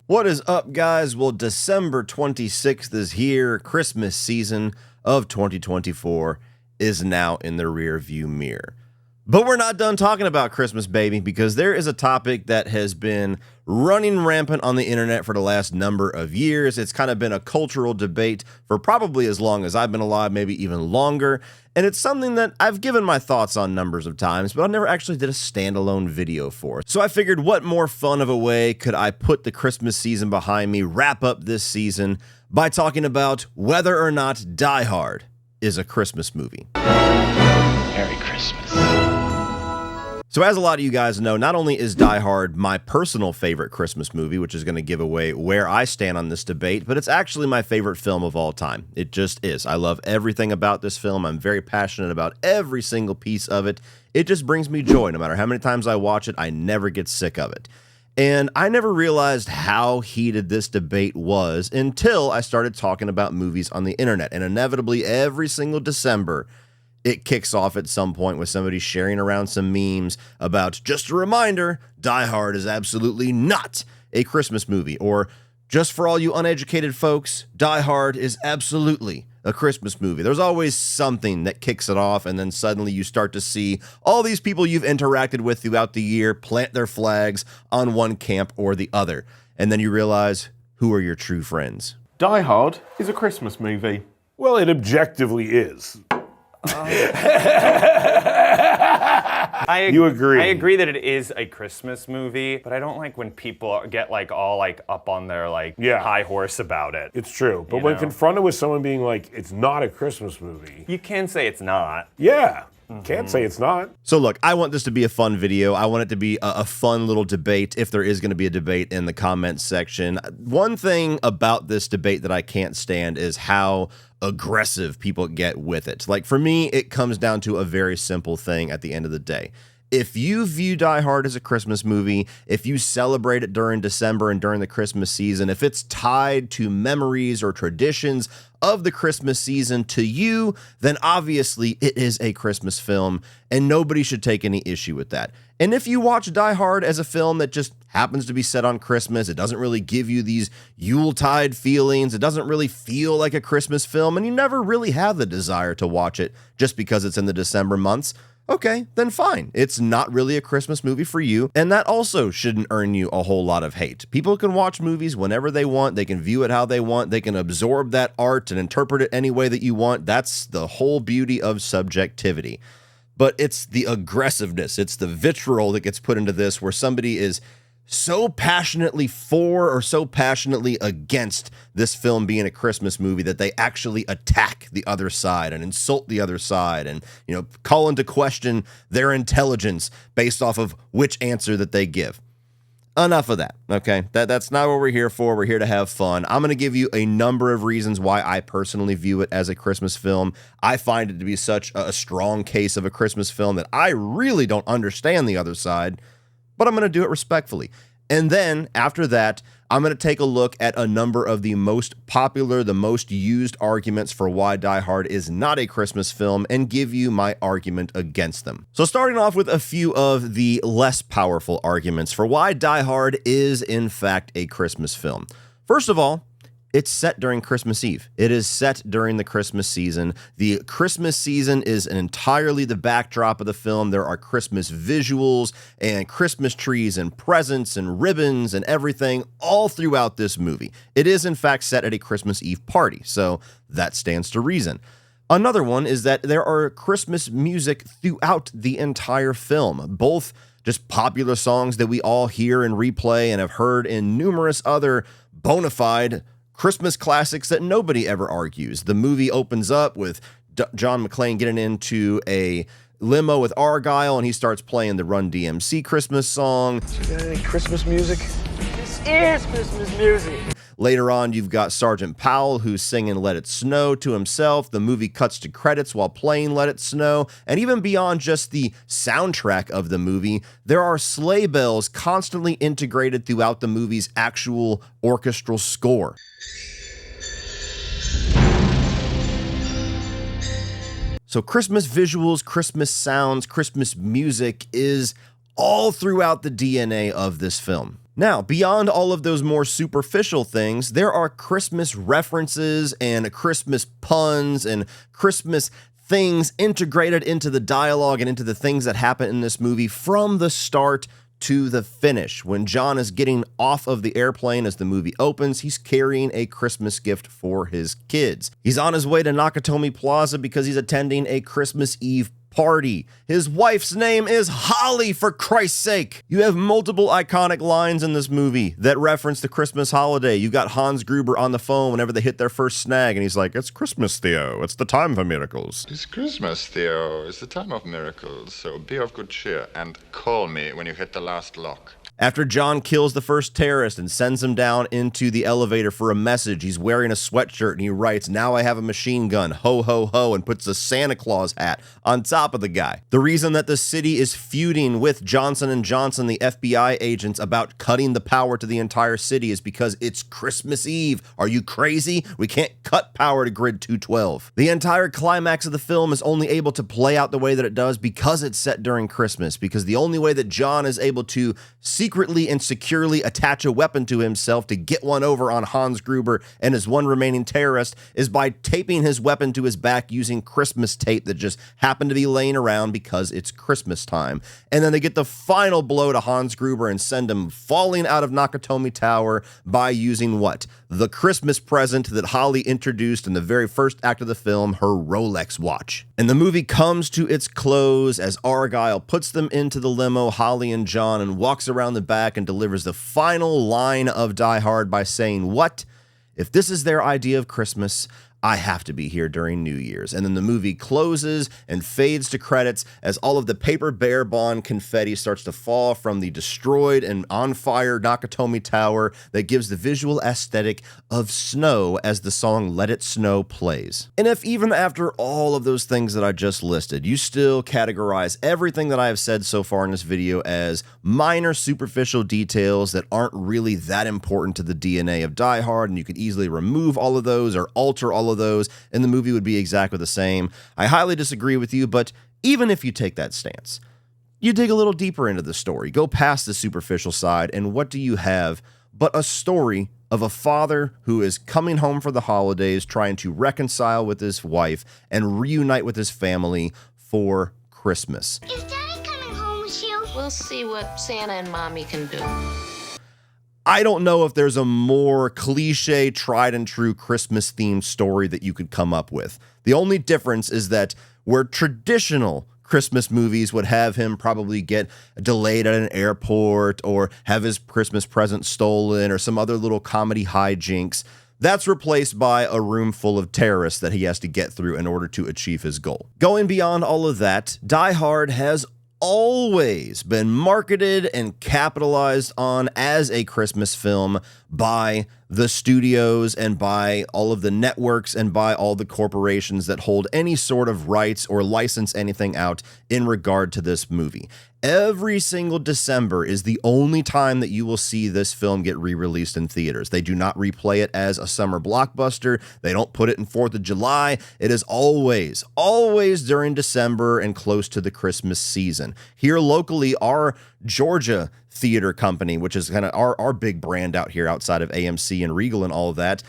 What is up, guys? Well, December 26th is here. Christmas season of 2024 is now in the rear view mirror. But we're not done talking about Christmas, baby, because there is a topic that has been running rampant on the internet for the last number of years. It's kind of been a cultural debate for probably as long as I've been alive, maybe even longer. And it's something that I've given my thoughts on numbers of times, but I never actually did a standalone video for. So I figured, what more fun of a way could I put the Christmas season behind me, wrap up this season, by talking about whether or not Die Hard is a Christmas movie. Merry Christmas. So as a lot of you guys know, not only is Die Hard my personal favorite Christmas movie, which is going to give away where I stand on this debate, but it's actually my favorite film of all time. It just is. I love everything about this film. I'm very passionate about every single piece of it. It just brings me joy. No matter how many times I watch it, I never get sick of it. And I never realized how heated this debate was until I started talking about movies on the internet. And inevitably, every single December, it kicks off at some point with somebody sharing around some memes about, just a reminder, Die Hard is absolutely not a Christmas movie. Or, just for all you uneducated folks, Die Hard is absolutely a Christmas movie. There's always something that kicks it off, and then suddenly you start to see all these people you've interacted with throughout the year plant their flags on one camp or the other. And then you realize, who are your true friends? Die Hard is a Christmas movie. Well, it objectively is. You agree? I agree that it is a Christmas movie, but I don't like when people get all up on their high horse about it. It's true. But when confronted with someone being like, it's not a Christmas movie. You can say it's not. Yeah. Can't say it's not. So look, I want this to be a fun video. I want it to be a fun little debate, if there is going to be a debate in the comments section. One thing about this debate that I can't stand is how aggressive people get with it. Like, for me, it comes down to a very simple thing at the end of the day. If you view Die Hard as a Christmas movie, if you celebrate it during December and during the Christmas season, if it's tied to memories or traditions of the Christmas season to you, then obviously it is a Christmas film, and nobody should take any issue with that. And if you watch Die Hard as a film that just happens to be set on Christmas, it doesn't really give you these Yuletide feelings, it doesn't really feel like a Christmas film, and you never really have the desire to watch it just because it's in the December months, okay, then fine. It's not really a Christmas movie for you, and that also shouldn't earn you a whole lot of hate. People can watch movies whenever they want, they can view it how they want, they can absorb that art and interpret it any way that you want. That's the whole beauty of subjectivity. But it's the aggressiveness, it's the vitriol that gets put into this, where somebody is so passionately for or so passionately against this film being a Christmas movie that they actually attack the other side and insult the other side and, call into question their intelligence based off of which answer that they give. Enough of that, okay? That's not what we're here for. We're here to have fun. I'm going to give you a number of reasons why I personally view it as a Christmas film. I find it to be such a strong case of a Christmas film that I really don't understand the other side, but I'm going to do it respectfully. And then, after that, I'm going to take a look at a number of the most popular, the most used arguments for why Die Hard is not a Christmas film and give you my argument against them. So starting off with a few of the less powerful arguments for why Die Hard is, in fact, a Christmas film. First of all, it's set during Christmas Eve. It is set during the Christmas season. The Christmas season is entirely the backdrop of the film. There are Christmas visuals and Christmas trees and presents and ribbons and everything all throughout this movie. It is, in fact, set at a Christmas Eve party, so that stands to reason. Another one is that there are Christmas music throughout the entire film, both just popular songs that we all hear and replay and have heard in numerous other bona fide Christmas classics that nobody ever argues. The movie opens up with John McClane getting into a limo with Argyle, and he starts playing the Run DMC Christmas song. You got any Christmas music? This is Christmas music. Later on, you've got Sergeant Powell who's singing Let It Snow to himself. The movie cuts to credits while playing Let It Snow. And even beyond just the soundtrack of the movie, there are sleigh bells constantly integrated throughout the movie's actual orchestral score. So Christmas visuals, Christmas sounds, Christmas music is all throughout the DNA of this film. Now, beyond all of those more superficial things, there are Christmas references and Christmas puns and Christmas things integrated into the dialogue and into the things that happen in this movie from the start to the finish. When John is getting off of the airplane as the movie opens, he's carrying a Christmas gift for his kids. He's on his way to Nakatomi Plaza because he's attending a Christmas Eve party. His wife's name is Holly, for Christ's sake. You have multiple iconic lines in this movie that reference the Christmas holiday. You got Hans Gruber on the phone whenever they hit their first snag, and he's like, "It's Christmas, Theo. It's the time for miracles." It's Christmas, Theo. It's the time of miracles. So be of good cheer and call me when you hit the last lock. After John kills the first terrorist and sends him down into the elevator for a message, he's wearing a sweatshirt and he writes, "Now I have a machine gun, ho ho ho," and puts a Santa Claus hat on top of the guy. The reason that the city is feuding with Johnson & Johnson, the FBI agents, about cutting the power to the entire city is because it's Christmas Eve. Are you crazy? We can't cut power to Grid 212. The entire climax of the film is only able to play out the way that it does because it's set during Christmas, because the only way that John is able to secretly and securely attach a weapon to himself to get one over on Hans Gruber and his one remaining terrorist is by taping his weapon to his back using Christmas tape that just happened to be laying around because it's Christmas time. And then they get the final blow to Hans Gruber and send him falling out of Nakatomi Tower by using what? The Christmas present that Holly introduced in the very first act of the film, her Rolex watch. And the movie comes to its close as Argyle puts them into the limo, Holly and John, and walks around the back and delivers the final line of Die Hard by saying, "What? If this is their idea of Christmas, I have to be here during New Year's." And then the movie closes and fades to credits as all of the paper bear bond confetti starts to fall from the destroyed and on fire Nakatomi Tower that gives the visual aesthetic of snow as the song "Let It Snow" plays. And if even after all of those things that I just listed, you still categorize everything that I have said so far in this video as minor superficial details that aren't really that important to the DNA of Die Hard, and you could easily remove all of those or alter all of those, and the movie would be exactly the same, I highly disagree with you. But even if you take that stance, you dig a little deeper into the story, go past the superficial side, and what do you have but a story of a father who is coming home for the holidays, trying to reconcile with his wife and reunite with his family for Christmas. Is Daddy coming home with you? We'll see what Santa and Mommy can do. I don't know if there's a more cliche, tried and true Christmas themed story that you could come up with. The only difference is that where traditional Christmas movies would have him probably get delayed at an airport or have his Christmas present stolen or some other little comedy hijinks, that's replaced by a room full of terrorists that he has to get through in order to achieve his goal. Going beyond all of that, Die Hard has always been marketed and capitalized on as a Christmas film by the studios and by all of the networks and by all the corporations that hold any sort of rights or license anything out in regard to this movie. Every single December is the only time that you will see this film get re-released in theaters. They do not replay it as a summer blockbuster. They don't put it in 4th of July. It is always during December and close to the Christmas season. Here locally, our Georgia theater company, which is kind of our big brand out here outside of AMC and Regal and all of that,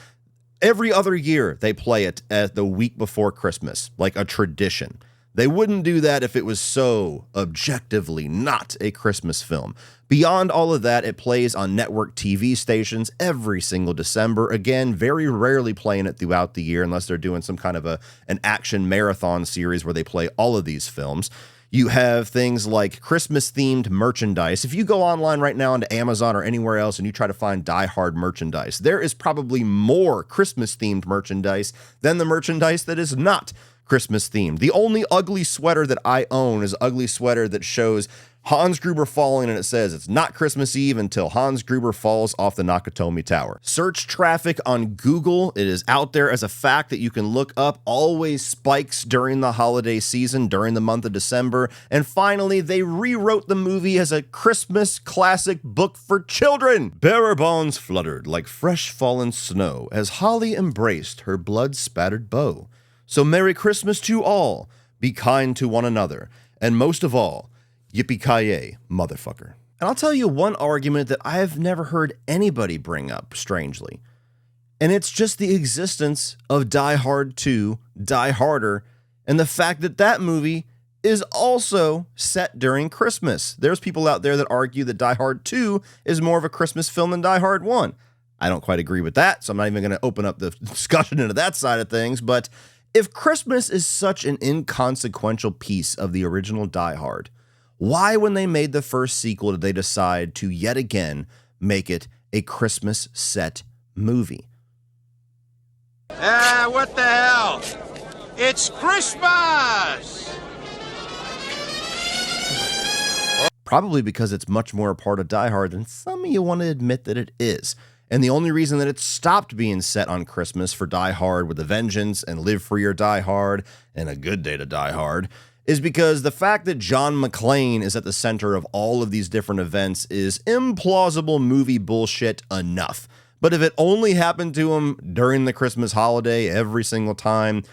every other year they play it at the week before Christmas, like a tradition. They wouldn't do that if it was so objectively not a Christmas film. Beyond all of that, it plays on network TV stations every single December. Again, very rarely playing it throughout the year unless they're doing some kind of an action marathon series where they play all of these films. You have things like Christmas-themed merchandise. If you go online right now onto Amazon or anywhere else and you try to find Die Hard merchandise, there is probably more Christmas-themed merchandise than the merchandise that is not Christmas themed. The only ugly sweater that I own is an ugly sweater that shows Hans Gruber falling, and it says it's not Christmas Eve until Hans Gruber falls off the Nakatomi Tower. Search traffic on Google. It is out there as a fact that you can look up. Always spikes during the holiday season, during the month of December. And finally, they rewrote the movie as a Christmas classic book for children. Bearer bonds fluttered like fresh fallen snow as Holly embraced her blood-spattered beau. So Merry Christmas to all, be kind to one another, and most of all, yippee-ki-yay, motherfucker. And I'll tell you one argument that I have never heard anybody bring up, strangely. And it's just the existence of Die Hard 2, Die Harder, and the fact that that movie is also set during Christmas. There's people out there that argue that Die Hard 2 is more of a Christmas film than Die Hard 1. I don't quite agree with that, so I'm not even going to open up the discussion into that side of things. But if Christmas is such an inconsequential piece of the original Die Hard, why, when they made the first sequel, did they decide to yet again make it a Christmas set movie? What the hell? It's Christmas! Probably because it's much more a part of Die Hard than some of you want to admit that it is. And the only reason that it stopped being set on Christmas for Die Hard with a Vengeance and Live Free or Die Hard and A Good Day to Die Hard is because the fact that John McClane is at the center of all of these different events is implausible movie bullshit enough. But if it only happened to him during the Christmas holiday every single time,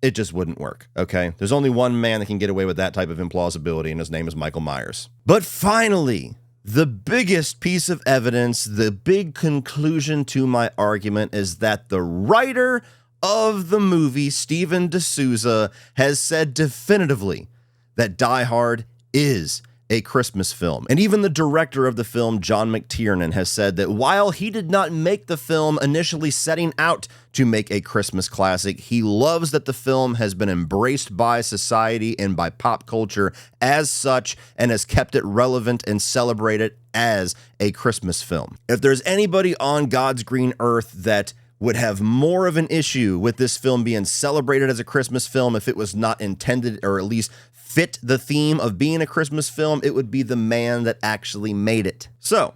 it just wouldn't work, okay? There's only one man that can get away with that type of implausibility, and his name is Michael Myers. But finally, the biggest piece of evidence, the big conclusion to my argument is that the writer of the movie, Steven D'Souza, has said definitively that Die Hard is a Christmas film. And even the director of the film, John McTiernan, has said that while he did not make the film initially setting out to make a Christmas classic, he loves that the film has been embraced by society and by pop culture as such and has kept it relevant and celebrated as a Christmas film. If there's anybody on God's green earth that would have more of an issue with this film being celebrated as a Christmas film if it was not intended, or at least fit the theme of being a Christmas film, it would be the man that actually made it. So,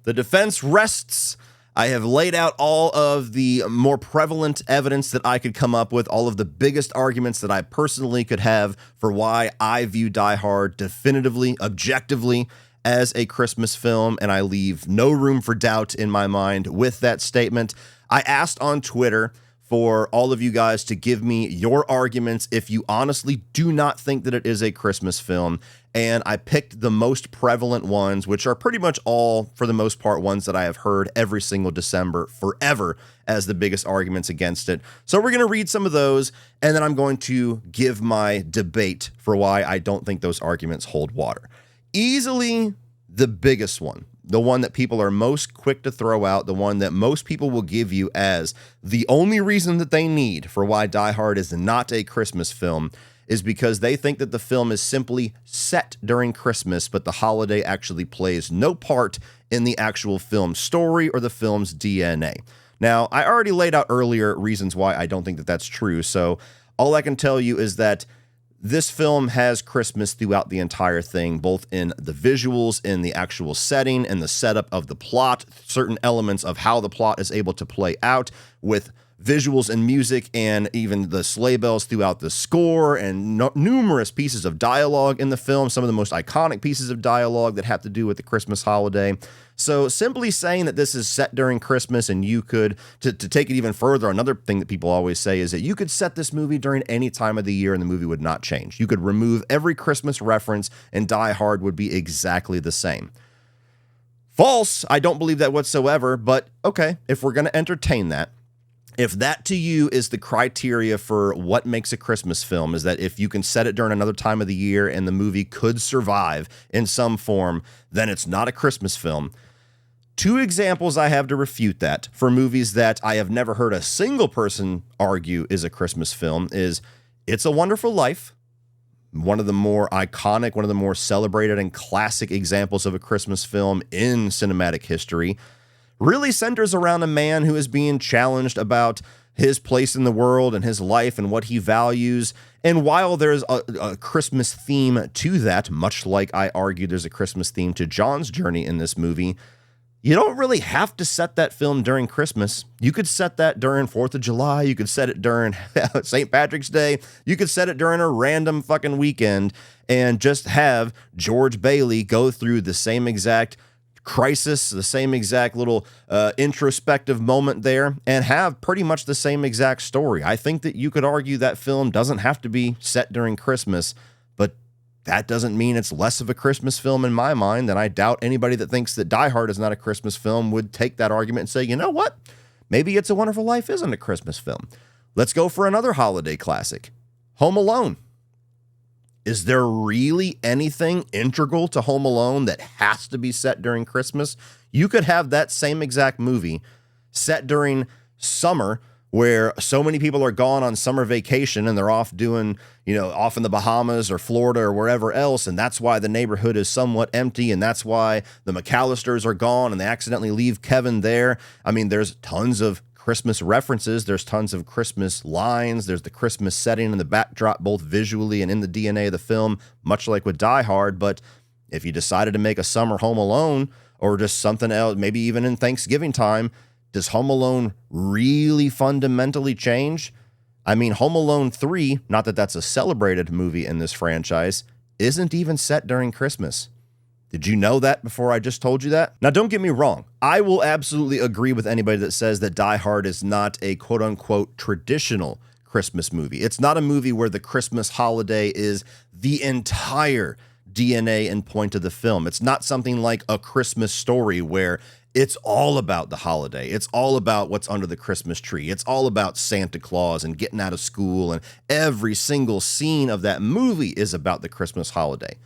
the defense rests. I have laid out all of the more prevalent evidence that I could come up with, all of the biggest arguments that I personally could have for why I view Die Hard definitively, objectively, as a Christmas film, and I leave no room for doubt in my mind with that statement. I asked on Twitter for all of you guys to give me your arguments if you honestly do not think that it is a Christmas film, and I picked the most prevalent ones, which are pretty much all, for the most part, ones that I have heard every single December forever as the biggest arguments against it. So we're going to read some of those, and then I'm going to give my debate for why I don't think those arguments hold water. Easily the biggest one, the one that people are most quick to throw out, the one that most people will give you as the only reason that they need for why Die Hard is not a Christmas film, is because they think that the film is simply set during Christmas, but the holiday actually plays no part in the actual film story or the film's DNA. Now, I already laid out earlier reasons why I don't think that that's true, so all I can tell you is that this film has Christmas throughout the entire thing, both in the visuals, in the actual setting, and the setup of the plot, certain elements of how the plot is able to play out with visuals and music, and even the sleigh bells throughout the score, and numerous pieces of dialogue in the film, some of the most iconic pieces of dialogue that have to do with the Christmas holiday. So simply saying that this is set during Christmas, and you could, to take it even further, another thing that people always say is that you could set this movie during any time of the year and the movie would not change. You could remove every Christmas reference and Die Hard would be exactly the same. False. I don't believe that whatsoever, but okay, if we're going to entertain that, if that to you is the criteria for what makes a Christmas film, is that if you can set it during another time of the year and the movie could survive in some form, then it's not a Christmas film. Two examples I have to refute that for movies that I have never heard a single person argue is a Christmas film is It's a Wonderful Life, one of the more iconic, one of the more celebrated and classic examples of a Christmas film in cinematic history. Really centers around a man who is being challenged about his place in the world and his life and what he values. And while there's a Christmas theme to that, much like I argue there's a Christmas theme to John's journey in this movie, you don't really have to set that film during Christmas. You could set that during 4th of July. You could set it during St. Patrick's Day. You could set it during a random fucking weekend and just have George Bailey go through the same exact crisis, the same exact little introspective moment there, and have pretty much the same exact story. I think that you could argue that film doesn't have to be set during Christmas, but that doesn't mean it's less of a Christmas film in my mind. And I doubt anybody that thinks that Die Hard is not a Christmas film would take that argument and say, you know what? Maybe It's a Wonderful Life isn't a Christmas film. Let's go for another holiday classic, Home Alone. Is there really anything integral to Home Alone that has to be set during Christmas? You could have that same exact movie set during summer where so many people are gone on summer vacation and they're off doing, off in the Bahamas or Florida or wherever else. And that's why the neighborhood is somewhat empty. And that's why the McAllisters are gone and they accidentally leave Kevin there. I mean, there's tons of Christmas references. There's tons of Christmas lines. There's the Christmas setting in the backdrop, both visually and in the DNA of the film, much like with Die Hard. But if you decided to make a summer Home Alone or just something else, maybe even in Thanksgiving time, does Home Alone really fundamentally change? I mean, Home Alone 3, not that that's a celebrated movie in this franchise, isn't even set during Christmas. Did you know that before I just told you that? Now, don't get me wrong. I will absolutely agree with anybody that says that Die Hard is not a quote-unquote traditional Christmas movie. It's not a movie where the Christmas holiday is the entire DNA and point of the film. It's not something like A Christmas Story where it's all about the holiday. It's all about what's under the Christmas tree. It's all about Santa Claus and getting out of school, and every single scene of that movie is about the Christmas holiday.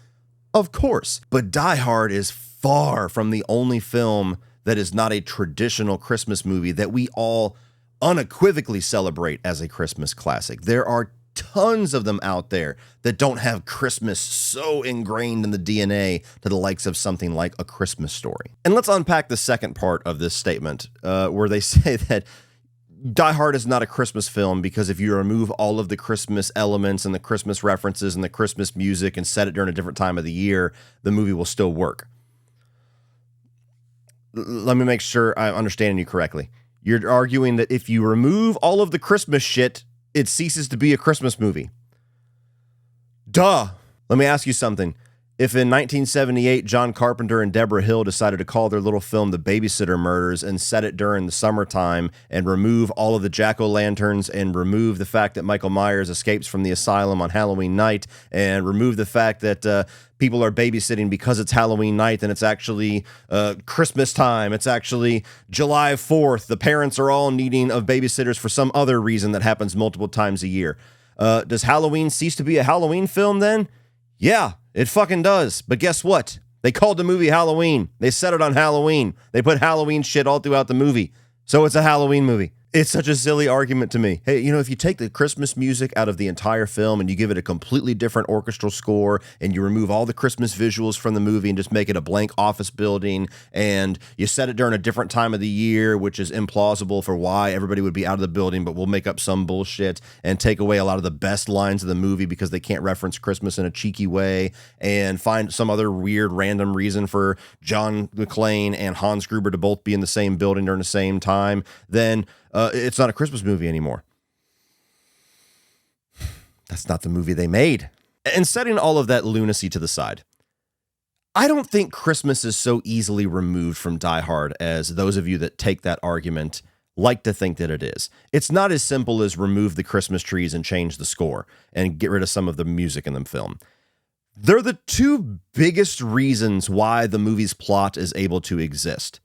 Of course, but Die Hard is far from the only film that is not a traditional Christmas movie that we all unequivocally celebrate as a Christmas classic. There are tons of them out there that don't have Christmas so ingrained in the DNA to the likes of something like A Christmas Story. And let's unpack the second part of this statement, where they say that Die Hard is not a Christmas film because if you remove all of the Christmas elements and the Christmas references and the Christmas music and set it during a different time of the year, the movie will still work. Let me make sure I'm understanding you correctly. You're arguing that if you remove all of the Christmas shit, it ceases to be a Christmas movie. Duh. Let me ask you something. If in 1978, John Carpenter and Deborah Hill decided to call their little film The Babysitter Murders and set it during the summertime and remove all of the jack-o'-lanterns and remove the fact that Michael Myers escapes from the asylum on Halloween night and remove the fact that people are babysitting because it's Halloween night and it's actually Christmas time. It's actually July 4th. The parents are all needing of babysitters for some other reason that happens multiple times a year. Does Halloween cease to be a Halloween film then? Yeah, it fucking does. But guess what? They called the movie Halloween. They set it on Halloween. They put Halloween shit all throughout the movie. So it's a Halloween movie. It's such a silly argument to me. Hey, if you take the Christmas music out of the entire film and you give it a completely different orchestral score and you remove all the Christmas visuals from the movie and just make it a blank office building and you set it during a different time of the year, which is implausible for why everybody would be out of the building, but we'll make up some bullshit and take away a lot of the best lines of the movie because they can't reference Christmas in a cheeky way and find some other weird random reason for John McClane and Hans Gruber to both be in the same building during the same time, then it's not a Christmas movie anymore. That's not the movie they made. And setting all of that lunacy to the side, I don't think Christmas is so easily removed from Die Hard as those of you that take that argument like to think that it is. It's not as simple as remove the Christmas trees and change the score and get rid of some of the music in the film. They're the two biggest reasons why the movie's plot is able to exist.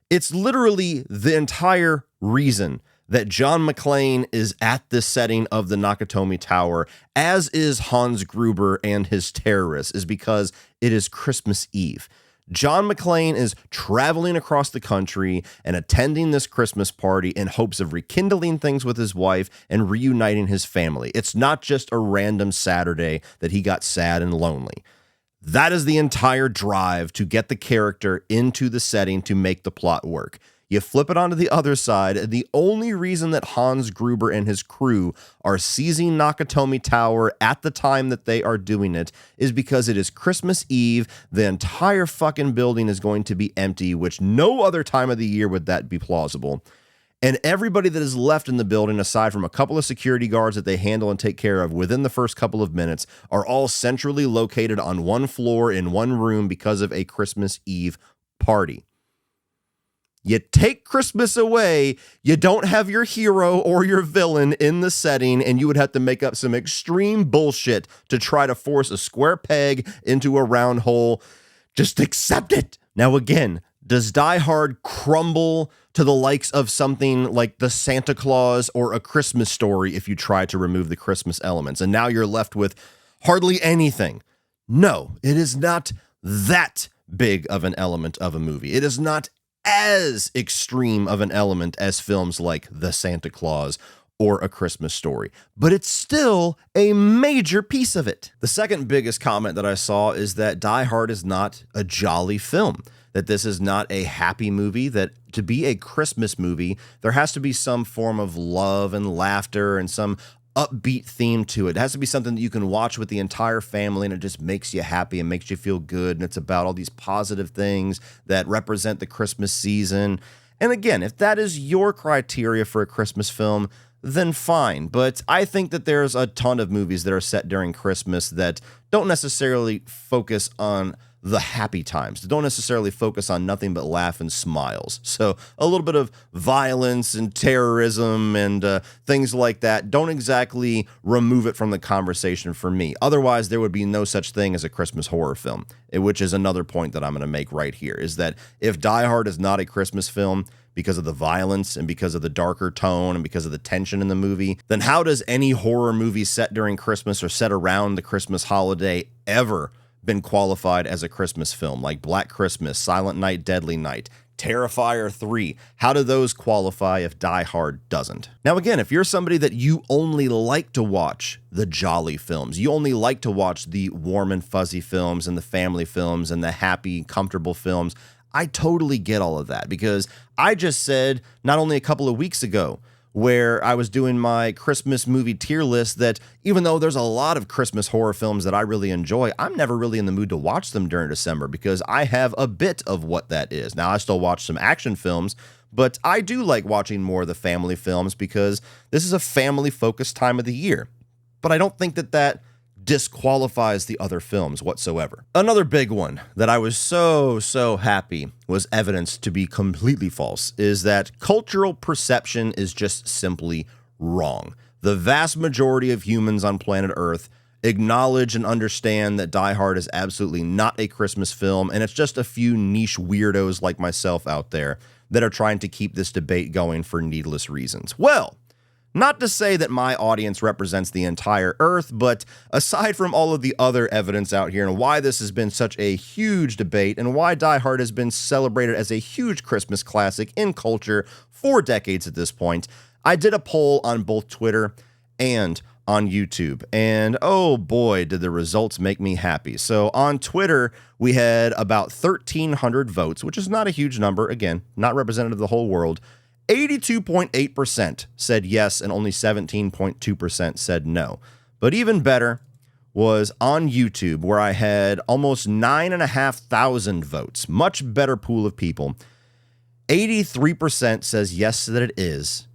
It's literally the entire reason that John McClane is at the setting of the Nakatomi Tower, as is Hans Gruber and his terrorists, is because it is Christmas Eve. John McClane is traveling across the country and attending this Christmas party in hopes of rekindling things with his wife and reuniting his family. It's not just a random Saturday that he got sad and lonely. That is the entire drive to get the character into the setting to make the plot work. You flip it onto the other side, and the only reason that Hans Gruber and his crew are seizing Nakatomi Tower at the time that they are doing it is because it is Christmas Eve. The entire fucking building is going to be empty, which no other time of the year would that be plausible. And everybody that is left in the building, aside from a couple of security guards that they handle and take care of within the first couple of minutes, are all centrally located on one floor in one room because of a Christmas Eve party. You take Christmas away, you don't have your hero or your villain in the setting, and you would have to make up some extreme bullshit to try to force a square peg into a round hole. Just accept it. Now, again, does Die Hard crumble to the likes of something like The Santa Claus or A Christmas Story if you try to remove the Christmas elements? And now you're left with hardly anything. No, it is not that big of an element of a movie. It is not as extreme of an element as films like The Santa Claus or A Christmas Story, but it's still a major piece of it. The second biggest comment that I saw is that Die Hard is not a jolly film, that this is not a happy movie, that to be a Christmas movie, there has to be some form of love and laughter and some upbeat theme to it. It has to be something that you can watch with the entire family and it just makes you happy and makes you feel good. And it's about all these positive things that represent the Christmas season. And again, if that is your criteria for a Christmas film, then fine. But I think that there's a ton of movies that are set during Christmas that don't necessarily focus on the happy times. They don't necessarily focus on nothing but laugh and smiles. So a little bit of violence and terrorism and things like that don't exactly remove it from the conversation for me. Otherwise, there would be no such thing as a Christmas horror film, which is another point that I'm going to make right here, is that if Die Hard is not a Christmas film because of the violence and because of the darker tone and because of the tension in the movie, then how does any horror movie set during Christmas or set around the Christmas holiday ever been qualified as a Christmas film? Like Black Christmas, Silent Night, Deadly Night, Terrifier 3. How do those qualify if Die Hard doesn't? Now again, if you're somebody that you only like to watch the jolly films, you only like to watch the warm and fuzzy films and the family films and the happy, comfortable films, I totally get all of that, because I just said not only a couple of weeks ago where I was doing my Christmas movie tier list that even though there's a lot of Christmas horror films that I really enjoy, I'm never really in the mood to watch them during December because I have a bit of what that is. Now, I still watch some action films, but I do like watching more of the family films because this is a family-focused time of the year. But I don't think that that disqualifies the other films whatsoever. Another big one that I was so happy was evidenced to be completely false is that cultural perception is just simply wrong. The vast majority of humans on planet Earth acknowledge and understand that Die Hard is absolutely not a Christmas film, and it's just a few niche weirdos like myself out there that are trying to keep this debate going for needless reasons. Well, not to say that my audience represents the entire Earth, but aside from all of the other evidence out here and why this has been such a huge debate and why Die Hard has been celebrated as a huge Christmas classic in culture for decades at this point, I did a poll on both Twitter and on YouTube, and oh boy, did the results make me happy. So on Twitter, we had about 1,300 votes, which is not a huge number, again, not representative of the whole world. 82.8% said yes, and only 17.2% said no. But even better was on YouTube, where I had almost 9,500 votes. Much better pool of people. 83% says yes, that it is,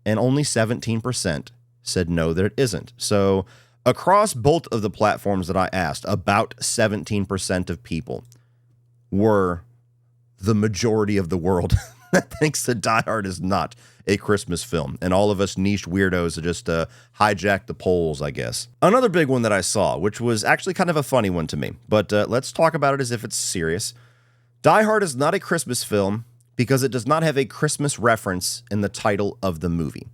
and only 17% said no, that it isn't. So across both of the platforms that I asked, about 17% of people were the majority of the world that thinks that Die Hard is not a Christmas film, and all of us niche weirdos are just hijack the polls, I guess. Another big one that I saw, which was actually kind of a funny one to me, but let's talk about it as if it's serious. Die Hard is not a Christmas film because it does not have a Christmas reference in the title of the movie.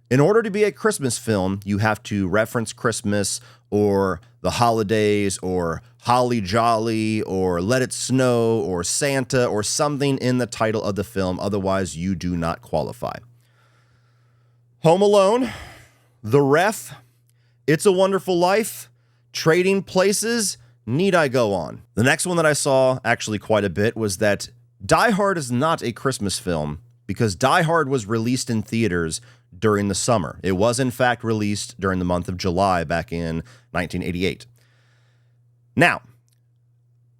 In order to be a Christmas film, you have to reference Christmas or the holidays or Holly Jolly or Let It Snow or Santa or something in the title of the film. Otherwise, you do not qualify. Home Alone, The Ref, It's a Wonderful Life, Trading Places, need I go on? The next one that I saw actually quite a bit was that Die Hard is not a Christmas film because Die Hard was released in theaters during the summer. It was, in fact, released during the month of July back in 1988. Now,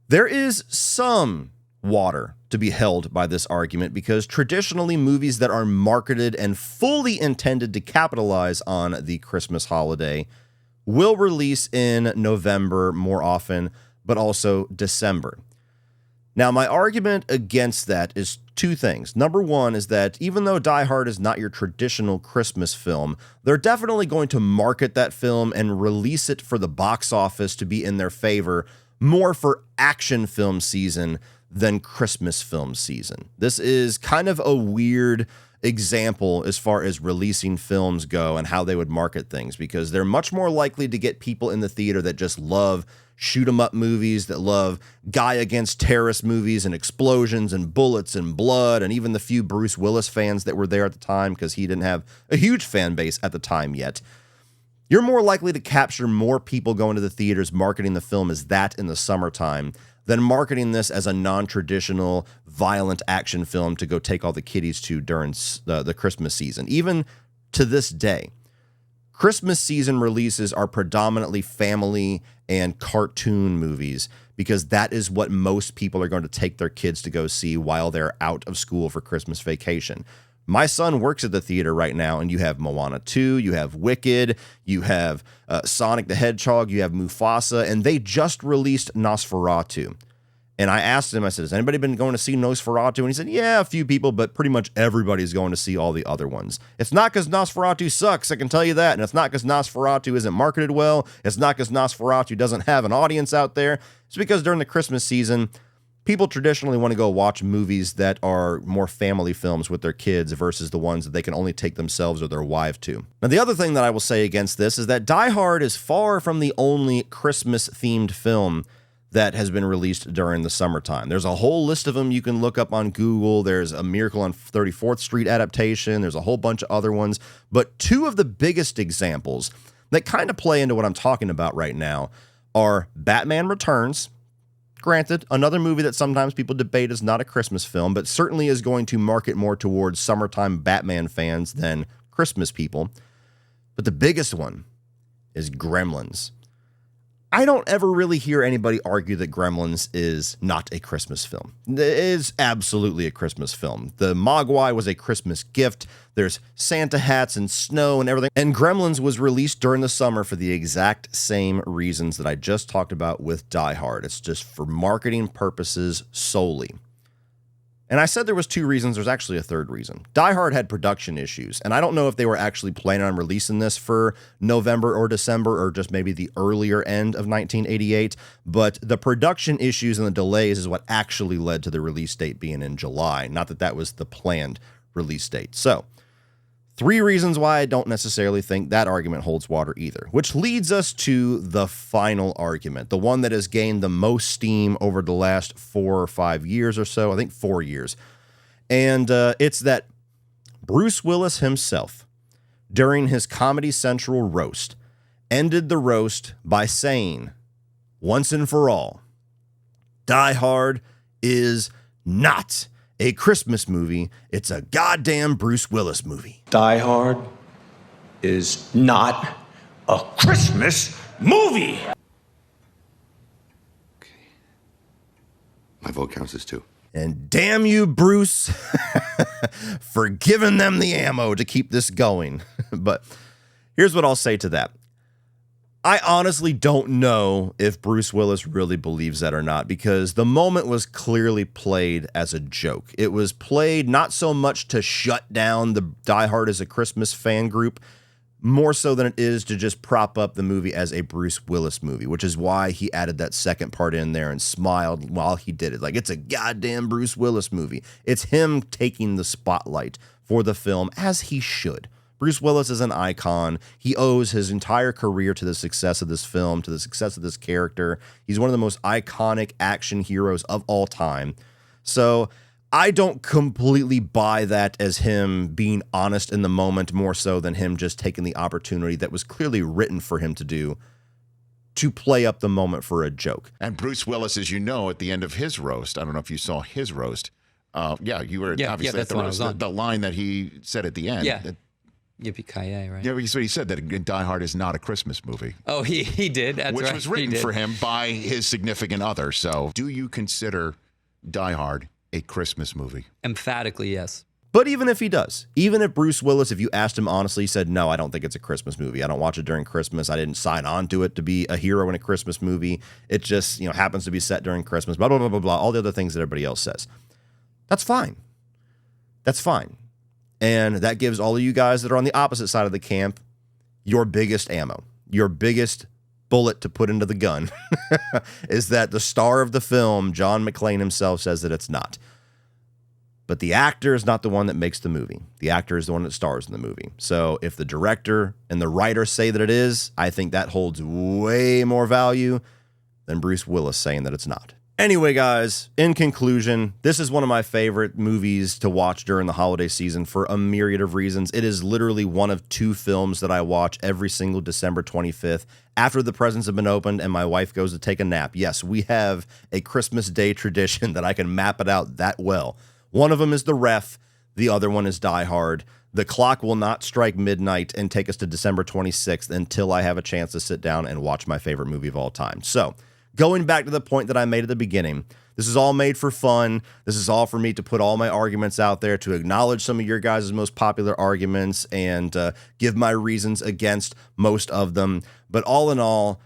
there is some water to be held by this argument because traditionally movies that are marketed and fully intended to capitalize on the Christmas holiday will release in November more often, but also December. Now, my argument against that is two things. Number one is that even though Die Hard is not your traditional Christmas film, they're definitely going to market that film and release it for the box office to be in their favor more for action film season than Christmas film season. This is kind of a weird example as far as releasing films go and how they would market things, because they're much more likely to get people in the theater that just love shoot 'em up movies, that love guy against terrorist movies and explosions and bullets and blood, and even the few Bruce Willis fans that were there at the time, because he didn't have a huge fan base at the time yet. You're more likely to capture more people going to the theaters marketing the film as that in the summertime than marketing this as a non-traditional violent action film to go take all the kiddies to during the Christmas season. Even to this day, Christmas season releases are predominantly family and cartoon movies because that is what most people are going to take their kids to go see while they're out of school for Christmas vacation. My son works at the theater right now, and you have Moana 2, you have Wicked, you have Sonic the Hedgehog, you have Mufasa, and they just released Nosferatu. And I asked him, I said, has anybody been going to see Nosferatu? And he said, yeah, a few people, but pretty much everybody's going to see all the other ones. It's not because Nosferatu sucks, I can tell you that. And it's not because Nosferatu isn't marketed well. It's not because Nosferatu doesn't have an audience out there. It's because during the Christmas season, people traditionally want to go watch movies that are more family films with their kids versus the ones that they can only take themselves or their wife to. Now, the other thing that I will say against this is that Die Hard is far from the only Christmas-themed film that has been released during the summertime. There's a whole list of them you can look up on Google. There's a Miracle on 34th Street adaptation. There's a whole bunch of other ones. But two of the biggest examples that kind of play into what I'm talking about right now are Batman Returns. Granted, another movie that sometimes people debate is not a Christmas film, but certainly is going to market more towards summertime Batman fans than Christmas people. But the biggest one is Gremlins. I don't ever really hear anybody argue that Gremlins is not a Christmas film. It is absolutely a Christmas film. The Mogwai was a Christmas gift. There's Santa hats and snow and everything. And Gremlins was released during the summer for the exact same reasons that I just talked about with Die Hard. It's just for marketing purposes solely. And I said there was two reasons. There's actually a third reason. Die Hard had production issues, and I don't know if they were actually planning on releasing this for November or December or just maybe the earlier end of 1988, but the production issues and the delays is what actually led to the release date being in July, not that that was the planned release date. So, three reasons why I don't necessarily think that argument holds water either, which leads us to the final argument, the one that has gained the most steam over the last 4 or 5 years or so, I think 4 years. And it's that Bruce Willis himself, during his Comedy Central roast, ended the roast by saying, once and for all, Die Hard is not a Christmas movie. It's a goddamn Bruce Willis movie. Die Hard is not a Christmas movie. My vote counts as 2. And damn you, Bruce, for giving them the ammo to keep this going. But here's what I'll say to that. I honestly don't know if Bruce Willis really believes that or not, because the moment was clearly played as a joke. It was played not so much to shut down the Die Hard as a Christmas fan group, more so than it is to just prop up the movie as a Bruce Willis movie, which is why he added that second part in there and smiled while he did it. Like, it's a goddamn Bruce Willis movie. It's him taking the spotlight for the film, as he should. Bruce Willis is an icon. He owes his entire career to the success of this film, to the success of this character. He's one of the most iconic action heroes of all time. So I don't completely buy that as him being honest in the moment, more so than him just taking the opportunity that was clearly written for him to do to play up the moment for a joke. And Bruce Willis, as you know, at the end of his roast, I don't know if you saw his roast. You were obviously at the roast. The line that he said at the end. Yeah. Yippee-ki-yay, right? Yeah, so he said that Die Hard is not a Christmas movie. Oh, he did. That's which right. was written for him by his significant other. So do you consider Die Hard a Christmas movie? Emphatically, yes. But even if he does, even if Bruce Willis, if you asked him honestly, said, no, I don't think it's a Christmas movie. I don't watch it during Christmas. I didn't sign on to it to be a hero in a Christmas movie. It just, happens to be set during Christmas, blah, blah, blah, blah, blah, all the other things that everybody else says. That's fine. That's fine. And that gives all of you guys that are on the opposite side of the camp your biggest ammo, your biggest bullet to put into the gun is that the star of the film, John McClane himself, says that it's not. But the actor is not the one that makes the movie. The actor is the one that stars in the movie. So if the director and the writer say that it is, I think that holds way more value than Bruce Willis saying that it's not. Anyway, guys, in conclusion, this is one of my favorite movies to watch during the holiday season for a myriad of reasons. It is literally one of 2 films that I watch every single December 25th after the presents have been opened and my wife goes to take a nap. Yes, we have a Christmas Day tradition that I can map it out that well. One of them is The Ref. The other one is Die Hard. The clock will not strike midnight and take us to December 26th until I have a chance to sit down and watch my favorite movie of all time. So, going back to the point that I made at the beginning, this is all made for fun. This is all for me to put all my arguments out there, to acknowledge some of your guys' most popular arguments and give my reasons against most of them. But all in all,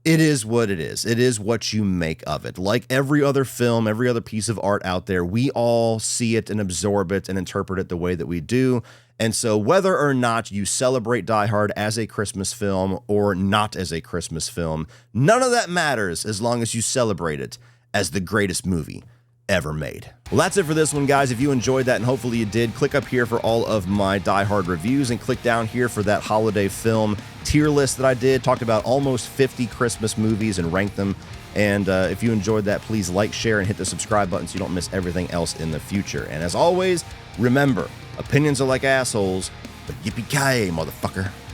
it is what it is. It is what you make of it. Like every other film, every other piece of art out there, we all see it and absorb it and interpret it the way that we do. And so whether or not you celebrate Die Hard as a Christmas film or not as a Christmas film, none of that matters as long as you celebrate it as the greatest movie ever made. Well, that's it for this one, guys. If you enjoyed that, and hopefully you did, click up here for all of my Die Hard reviews and click down here for that holiday film tier list that I did. Talked about almost 50 Christmas movies and ranked them. And if you enjoyed that, please like, share, and hit the subscribe button so you don't miss everything else in the future. And as always, remember, opinions are like assholes, but yippee-ki-yay, motherfucker.